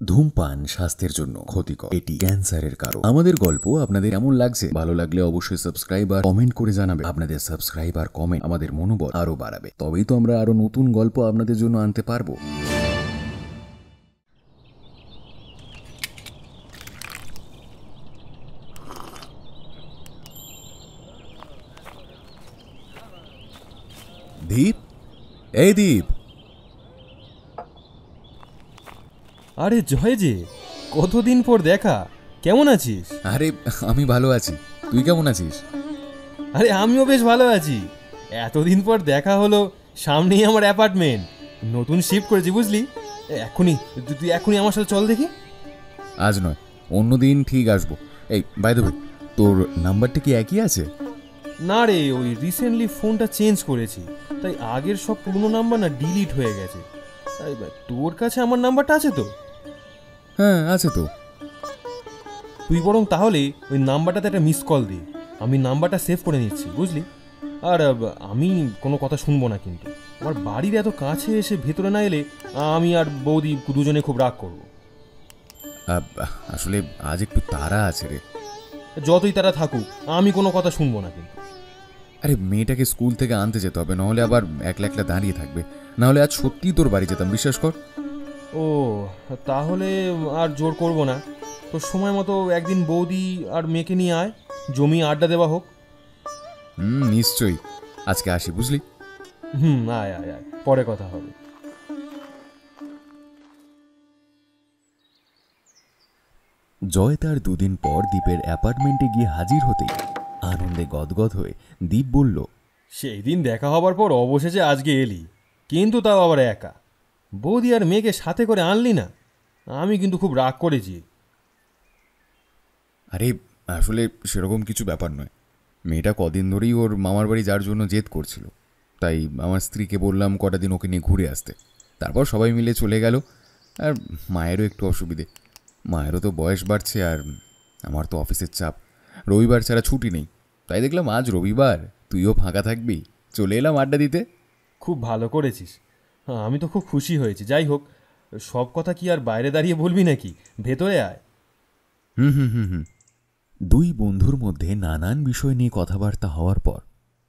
ধূমপান স্বাস্থ্যের জন্য ক্ষতিকর, এটি ক্যান্সারের কারণ। আমাদের গল্প আপনাদের কেমন লাগছে? ভালো লাগলে অবশ্যই সাবস্ক্রাইব আর কমেন্ট করে জানাবে। আপনাদের সাবস্ক্রাইব আর কমেন্ট আমাদের মনোবল আরো বাড়াবে, তবেই তো আমরা আরো নতুন গল্প আপনাদের জন্য আনতে পারবো। দীপ, এই দীপ। আরে জয় যে, কতদিন পর দেখা, কেমন আছিস? আরে আমি ভালো আছি, তুই কেমন আছিস? আরে আমিও বেশ ভালো আছি। এতদিন পর দেখা হলো, সামনেই আমার অ্যাপার্টমেন্ট, নতুন শিফট করেছি বুঝলি। তুই এখনই আমার সাথে চল দেখি। আজ নয়, অন্যদিন ঠিক আসবো। এই বাই দ্য ওয়ে, তোর নাম্বারটা কি একই আছে? না রে, ওই রিসেন্টলি ফোনটা চেঞ্জ করেছি, তাই আগের সব পুরনো নাম্বার না ডিলিট হয়ে গেছে। তোর কাছে আমার নাম্বারটা আছে তো? হ্যাঁ আছে তো। তুই বরং তাহলে ওই নাম্বারটাতে একটা মিস কল দে, আমি নাম্বারটা সেভ করে নিচ্ছি বুঝলি। আর আমি কোনো কথা শুনবো না, কিন্তু আমার বাড়ির এত কাছে এসে ভেতরে না এলে আমি আর বৌদি দুজনে খুব রাগ করব। আসলে আজ একটু তাড়া আছে রে। যতই তারা থাকুক, আমি কোনো কথা শুনবো না কিন্তু। আরে মেয়েটাকে স্কুল থেকে আনতে যেতে হবে, নাহলে আবার একলা একলা দাঁড়িয়ে থাকবে। নাহলে আজ সত্যিই তোর বাড়ি যেতাম, বিশ্বাস কর। ও তাহলে আর জোর করব না, তো সময় মতো একদিন বৌদি আর মেয়েকে নিয়ে আয়, জমি আড্ডা দেওয়া হোক। নিশ্চয়ই, আজকে আসি বুঝলি। আয় আয় আয়, পরে কথা হবে। জয় তার দুদিন পর দীপের অ্যাপার্টমেন্টে গিয়ে হাজির হতেই আনন্দে গদগদ হয়ে দীপ বলল, সেই দিন দেখা হবার পর অবশেষে আজকে এলি, কিন্তু তাও আবার একা। বৌদি আর মেয়েকে সাথে করে আনলি না, আমি কিন্তু খুব রাগ করেছি। আরে আসলে সেরকম কিছু ব্যাপার নয়। মেয়েটা কদিন ধরেই ওর মামার বাড়ি যার জন্য জেদ করছিল, তাই আমার স্ত্রীকে বললাম কটা দিন ওকে নিয়ে ঘুরে আসতে। তারপর সবাই মিলে চলে গেল। আর মায়েরও একটু অসুবিধে, মায়েরও তো বয়স বাড়ছে, আর আমার তো অফিসের চাপ, রবিবার ছাড়া ছুটি নেই। তাই দেখলাম আজ রবিবার, তুইও ফাঁকা থাকবি, চলে এলাম আড্ডা দিতে। খুব ভালো করেছিস, আমি তো খুব খুশি হয়েছি। যাই হোক, সব কথা কি আর বাইরে দাঁড়িয়ে বলবি নাকি? ভেতরে আয়। হুম। দুই বন্ধুর মধ্যে নানান বিষয় নিয়ে কথাবার্তা হওয়ার পর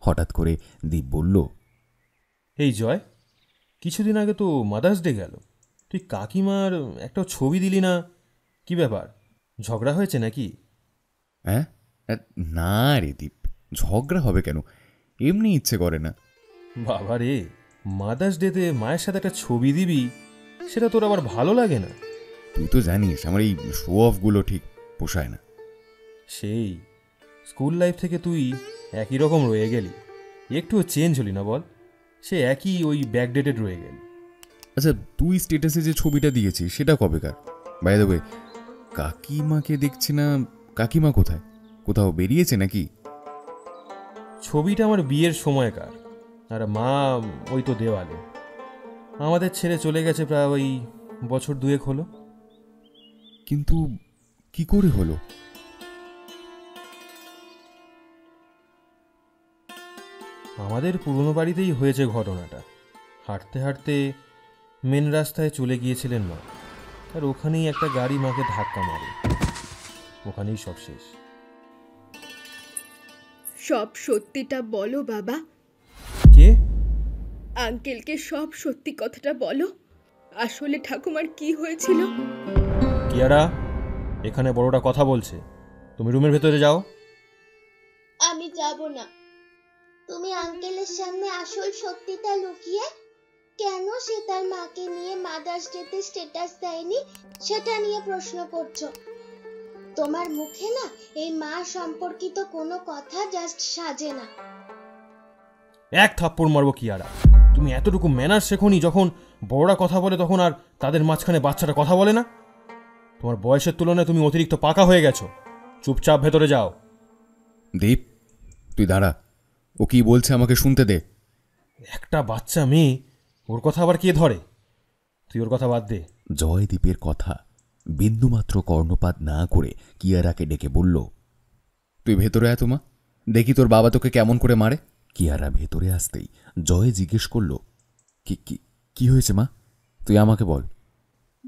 হঠাৎ করে দীপ বলল, এই জয়, কিছুদিন আগে তো মাদার্স ডে গেল, তুই কাকিমার একটা ছবি দিলি না, কি ব্যাপার? ঝগড়া হয়েছে নাকি? হ্যাঁ? না রে দীপ, ঝগড়া হবে কেন? এমনি ইচ্ছে করে না। বাবা রে, মাদার্স ডেতে মায়ের সাথে একটা ছবি দিবি, সেটা তোর আবার ভালো লাগে না? তুই তো জানিস আমার এই শো অফগুলো ঠিক পোষায় না। সেই স্কুল লাইফ থেকে তুই একই রকম রয়ে গেলি, একটুও চেঞ্জ হলি না বল? সে একই ওই ব্যাকডেটেড রয়ে গেলি। আচ্ছা, তুই স্ট্যাটাসে যে ছবিটা দিয়েছিস সেটা কবেকার? বাই দ্য ওয়ে, কাকিমাকে দেখছি না। কাকিমা কোথায়? কোথাও বেরিয়েছে নাকি? ছবিটা আমার বিয়ের সময়কার, আর মা ওই তো দেওয়ালে। আমাদের ছেড়ে চলে গেছে প্রায় ওই বছর দুয়েক হলো। কিন্তু কি করে হলো? আমাদের পুরনো বাড়িতেই হয়েছে ঘটনাটা। হাঁটতে হাঁটতে মেন রাস্তায় চলে গিয়েছিলেন মা, আর ওখানেই একটা গাড়ি মাকে ধাক্কা মারে, ওখানেই সব শেষ। সব সত্যিটা বলো বাবা। কে? আঙ্কেলকে সব সত্যি কথাটা বলো, আসলে ঠাকুমার কি হয়েছিল। কিয়ারা, এখানে বড়টা কথা বলছে, তুমি রুমের ভেতরে যাও। আমি যাব না। তুমি আঙ্কেলের সামনে আসল সত্যিটা লুকিয়ে কেন সে তার মাকে নিয়ে মাদার্স ডেতে স্ট্যাটাস দেয়নি সেটা নিয়ে প্রশ্ন করছো। তোমার মুখে না এই মা সম্পর্কিত কোনো কথা জাস্ট সাজে না। এক থাপ্পড় মারবো কিয়ারা। তুমি এতটুকু ম্যানার শেখোনি, যখন বড়রা কথা বলে তখন আর তাদের মাঝখানে বাচ্চাটা কথা বলে না? তোমার বয়সের তুলনায় তুমি অতিরিক্ত পাকা হয়ে গেছো, চুপচাপ ভেতরে যাও। দীপ, তুই দাঁড়া, ও কি বলছে আমাকে শুনতে দে। একটা বাচ্চা মেয়ে, ওর কথা আবার কে ধরে? তুই ওর কথা বাদ দে। জয় দীপের কথা বিন্দুমাত্র কর্ণপাত না করে কিয়ারাকে ডেকে বলল, তুই ভেতরে আয় তো মা, দেখি তোর বাবা তোকে কেমন করে মারে। কিয়ারা ভেতরে আসতেই জয় জিজ্ঞেস করল, কি কি কি হয়েছে মা, তুই আমাকে বল।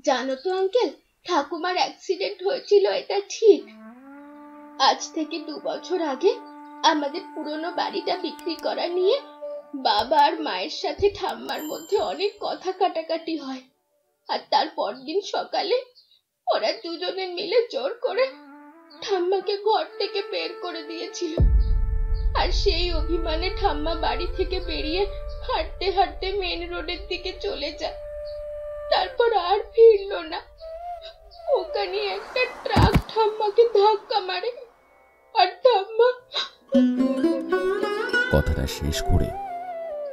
জানো তো আঙ্কেল, ঠাকুমার অ্যাক্সিডেন্ট হয়েছিল এটা ঠিক। আজ থেকে 2 বছর আগে আমাদের পুরনো বাড়িটা বিক্রি করা নিয়ে বাবা আর মায়ের সাথে ঠাম্মার মধ্যে অনেক কথা কাটাকাটি হয়। আর তার পরদিন সকালে ওরা দুজনে মিলে জোর করে ঠাম্মাকে ঘর থেকে বের করে দিয়েছিল। আর সেই অভিমানে ঠাম্মা বাড়ি থেকে বেরিয়ে হাঁটতে হাঁটতে মেন রোডের দিকে চলে যায়। তারপর আর ফিরলো না। ওখানে একটা ট্রাক ঠাম্মাকে ধাক্কা মারে আর ঠাম্মা। কথাটা শেষ করে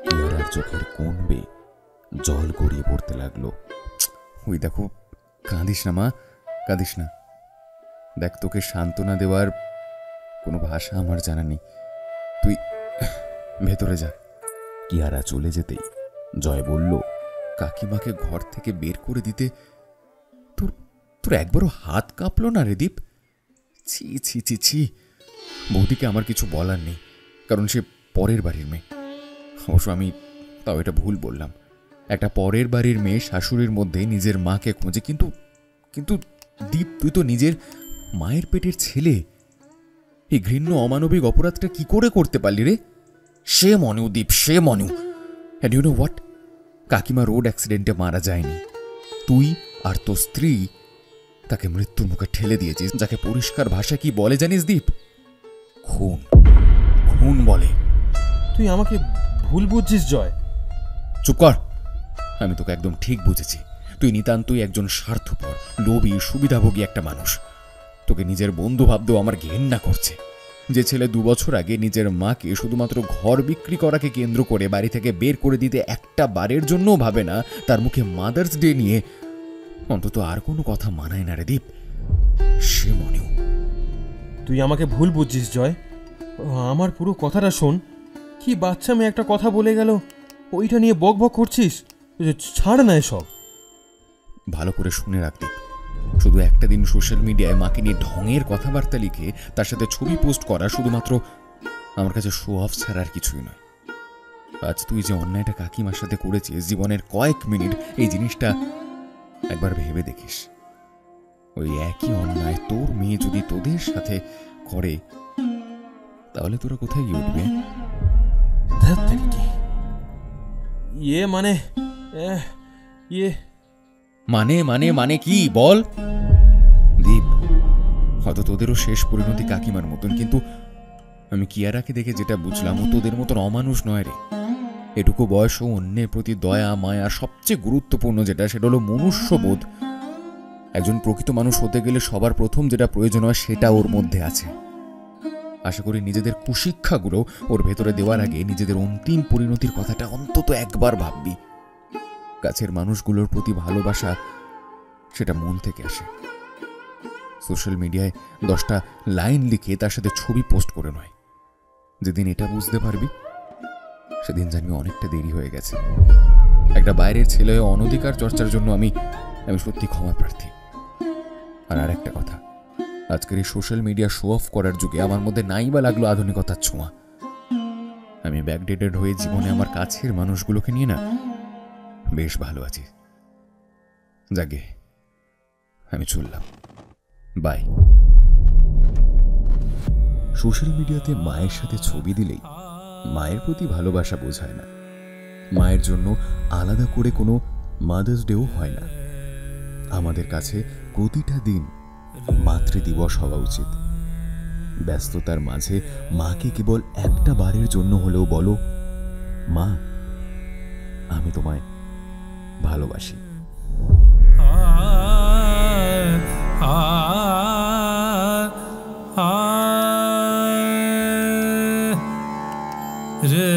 কিয়ারার চোখের কোণ বেয়ে জল গড়িয়ে পড়তে লাগলো। ওই দেখো, কাঁদিস না মা, কাঁদিস না। দেখ, তোকে সান্ত্বনা দেওয়ার কোনো ভাষা আমার জানা নেই। তুই ভেতরে যা। কিয়ারা চলে যেতেই জয় বলল, কাকিমাকে ঘর থেকে বের করে দিতে তোর তোর একবারও হাত কাঁপলো না রে দীপ? ছি ছি ছি ছি। বৌদিকে আমার কিছু বলার নেই, কারণ সে পরের বাড়ির মেয়ে। অবশ্য আমি তাও এটা ভুল বললাম। একটা পরের বাড়ির মেয়ে শাশুড়ির মধ্যে নিজের মাকে খোঁজে, কিন্তু কিন্তু দীপ, তুই তো নিজের মায়ের পেটের ছেলে। এই ঘৃণ্য অমানবিক অপরাধটা কি করে করতে পারলি রে? সে মনেও দীপ, সে মনেও। অ্যান্ড ইউ নো হোয়াট, কাকিমা রোড অ্যাক্সিডেন্টে মারা যায়নি। তুই আর তোর স্ত্রী তাকে মৃত্যুর মুখে ঠেলে দিয়েছিস, যাকে পরিষ্কার ভাষা কি বলে জানিস দীপ? খুন। খুন বলে। তুই আমাকে ভুল বুঝছিস জয়। চুপ কর। আমি তোকে একদম ঠিক বুঝেছি। তুই নিতান্তই একজন স্বার্থপর, লোভী, সুবিধাভোগী একটা মানুষ। তোকে নিজের বন্ধু ভাবতেও আমার ঘেন্না করছে। যে ছেলে 2 বছর আগে নিজের মাকে শুধুমাত্র ঘর বিক্রি করাকে কেন্দ্র করে বাড়ি থেকে বের করে দিতে একটা বারের জন্যও ভাবে না, তার মুখে মাদার্স ডে নিয়ে অন্তত আর কোনো কথা মানায় না রে দীপ। সে মনেও। তুই আমাকে ভুল বুঝছিস জয়। আমার পুরো কথাটা শোন। কি বাচ্চা মেয়ে একটা কথা বলে গেল, ওইটা নিয়ে বক বক করছিস? ছাড় না এসব। ভালো করে শুনে রাখ দীপ, শুধু একটা দিন সোশ্যাল মিডিয়ায় মাকে নিয়ে ঢঙের কথাবার্তা লিখে তার সাথে ছবি পোস্ট করা শুধুমাত্র আমার কাছে শো অফ ছাড়া আর কিছুই নয়। আজ তুই যে অন্যায়টা কাকিমার সাথে করেছিস, জীবনের কয়েক মিনিট এই জিনিসটা একবার ভেবে দেখিস। ওই একই অন্যায় তোর মেয়ে যদি তোদের সাথে করে, তাহলে তোরা কোথায় গিয়ে উঠবে? ইয়ে মানে ইয়ে মানে মানে মানে কি বল দীপ? হয়তো তোদেরও শেষ পরিণতি কাকিমার মতন, কিন্তু আমি কিয়ারাকে দেখে যেটা বুঝলাম, ও তোদের মতন অমানুষ নয় রে। এটুকু বয়সও অন্যের প্রতি দয়া মায়া, সবচেয়ে গুরুত্বপূর্ণ যেটা, সেটা হলো মনুষ্যবোধ। একজন প্রকৃত মানুষ হতে গেলে সবার প্রথম যেটা প্রয়োজন হয় সেটা ওর মধ্যে আছে। আশা করি নিজেদের কুশিক্ষাগুলো ওর ভেতরে দেওয়ার আগে নিজেদের অন্তিম পরিণতির কথাটা অন্তত একবার ভাববি। কাছের মানুষগুলোর প্রতি ভালোবাসা সেটা মন থেকে আসে। সোশ্যাল মিডিয়ায় 10টা লাইন লিখে তার সাথে ছবি পোস্ট করে নয়। যেদিন এটা বুঝতে পারবি, সেদিন জানবি অনেকটা দেরি হয়ে গেছে। একটা বাইরের ছেলে অনধিকার চর্চার জন্য আমি সত্যি ক্ষমা প্রার্থী। আর একটা কথা, আজকের এই সোশ্যাল মিডিয়া শো অফ করার যুগে আমার মধ্যে নাই বা লাগলো আধুনিকতার ছোঁয়া। আমি ব্যাকডেটেড হয়ে জীবনে আমার কাছের মানুষগুলোকে নিয়ে না বেশ ভালো আছি। যাগে, আমি চললাম, বাই। সোশ্যাল মিডিয়াতে মায়ের সাথে ছবি দিলেই মায়ের প্রতি ভালোবাসা বোঝায় না। মায়ের জন্য আলাদা করে কোনো মাদার্স ডেও হয় না। আমাদের কাছে প্রতিটা দিন মাতৃদিবস হওয়া উচিত। ব্যস্ততার মাঝে মাকে কেবল একটা বারের জন্য হলেও বলো, মা, আমি তোমায় ভালোবাসি। রে